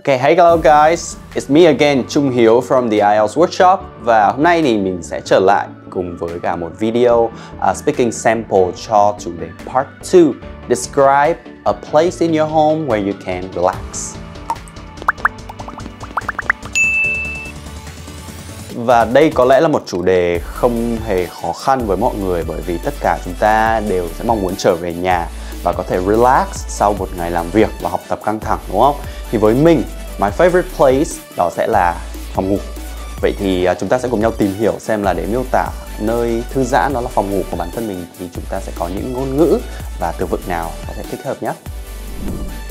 Okay, hey hello guys, it's me again, Trung Hiếu from the IELTS Workshop. Và hôm nay thì mình sẽ trở lại cùng với cả một video speaking sample cho chủ đề Part 2. Describe a place in your home where you can relax. Và đây có lẽ là một chủ đề không hề khó khăn với mọi người, bởi vì tất cả chúng ta đều sẽ mong muốn trở về nhà và có thể relax sau một ngày làm việc và học tập căng thẳng, đúng không? Thì với mình, my favorite place đó sẽ là phòng ngủ. Vậy thì chúng ta sẽ cùng nhau tìm hiểu xem là để miêu tả nơi thư giãn đó là phòng ngủ của bản thân mình thì chúng ta sẽ có những ngôn ngữ và từ vựng nào có thể thích hợp nhé.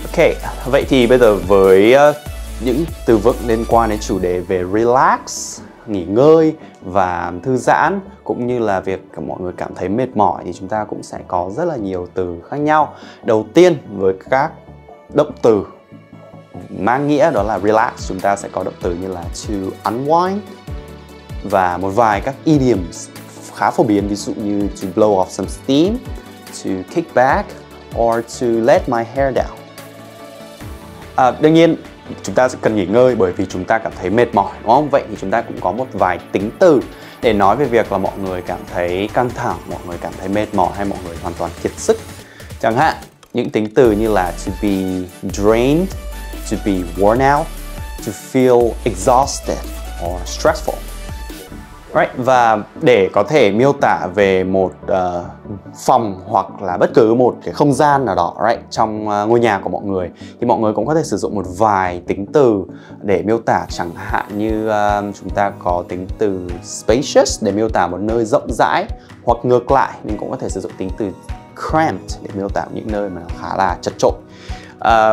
Ok, vậy thì bây giờ với những từ vựng liên quan đến chủ đề về relax, nghỉ ngơi và thư giãn, cũng như là việc mọi người cảm thấy mệt mỏi, thì chúng ta cũng sẽ có rất là nhiều từ khác nhau. Đầu tiên với các động từ mang nghĩa đó là relax, chúng ta sẽ có động từ như là to unwind và một vài các idioms khá phổ biến, ví dụ như to blow off some steam, to kick back, or to let my hair down. Đương nhiên chúng ta sẽ cần nghỉ ngơi bởi vì chúng ta cảm thấy mệt mỏi, đúng không? Vậy thì chúng ta cũng có một vài tính từ để nói về việc là mọi người cảm thấy căng thẳng, mọi người cảm thấy mệt mỏi hay mọi người hoàn toàn kiệt sức. Chẳng hạn những tính từ như là to be drained, to be worn out, to feel exhausted or stressful. Right. Và để có thể miêu tả về một phòng hoặc là bất cứ một cái không gian nào đó trong ngôi nhà của mọi người, thì mọi người cũng có thể sử dụng một vài tính từ để miêu tả. Chẳng hạn như chúng ta có tính từ spacious để miêu tả một nơi rộng rãi, hoặc ngược lại mình cũng có thể sử dụng tính từ cramped để miêu tả những nơi mà nó khá là chật chội.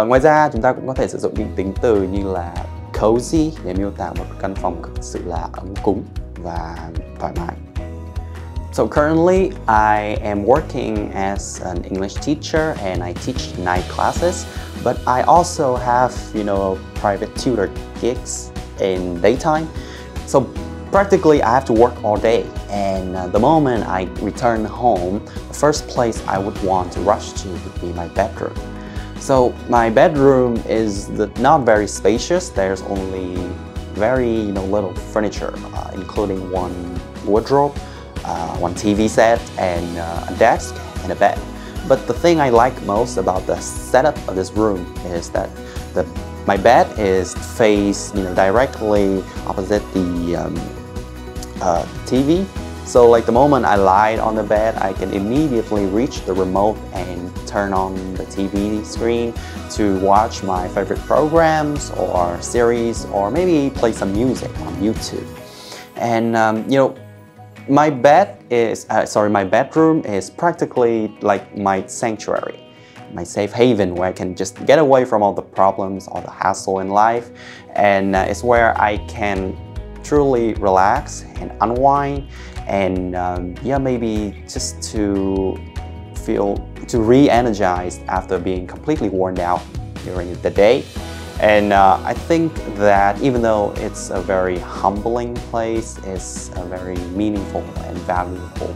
Ngoài ra chúng ta cũng có thể sử dụng những tính từ như là cozy để miêu tả một căn phòng thực sự là ấm cúng và thoải mái. So currently I am working as an English teacher and I teach night classes, but I also have, private tutor gigs in daytime. So practically I have to work all day, and the moment I return home, the first place I would want to rush to would be my bedroom. So my bedroom is not very spacious. There's only very little furniture, including one wardrobe, one TV set, and a desk and a bed. But the thing I like most about the setup of this room is that my bed is faced directly opposite the TV. So like the moment I lie on the bed, I can immediately reach the remote and turn on the TV screen to watch my favorite programs or series, or maybe play some music on YouTube. And my bedroom is practically like my sanctuary, my safe haven, where I can just get away from all the problems, all the hassle in life, and it's where I can truly relax and unwind, and maybe just to re-energize after being completely worn out during the day. And I think that even though it's a very humbling place, it's a very meaningful and valuable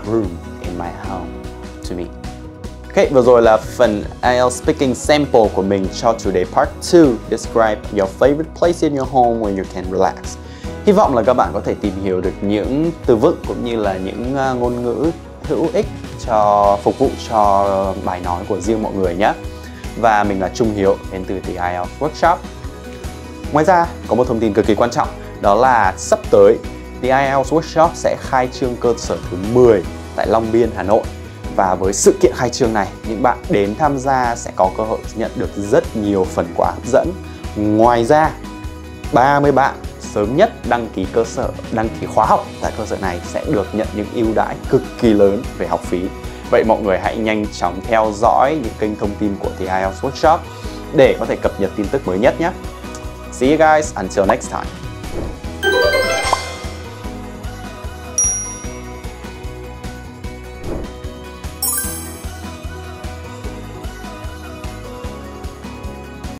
room in my home to me. Ok, vừa rồi là phần IELTS speaking sample của mình cho chủ đề Part 2. Describe your favorite place in your home where you can relax. Hy vọng là các bạn có thể tìm hiểu được những từ vựng cũng như là những ngôn ngữ hữu ích phục vụ cho bài nói của riêng mọi người nhé. Và mình là Trung Hiếu đến từ The IELTS Workshop. Ngoài ra có một thông tin cực kỳ quan trọng, đó là sắp tới The IELTS Workshop sẽ khai trương cơ sở thứ 10 tại Long Biên, Hà Nội. Và với sự kiện khai trương này, những bạn đến tham gia sẽ có cơ hội nhận được rất nhiều phần quà hấp dẫn. Ngoài ra, 30 bạn sớm nhất đăng ký khóa học tại cơ sở này sẽ được nhận những ưu đãi cực kỳ lớn về học phí. Vậy mọi người hãy nhanh chóng theo dõi những kênh thông tin của The IELTS Workshop để có thể cập nhật tin tức mới nhất nhé. See you guys until next time.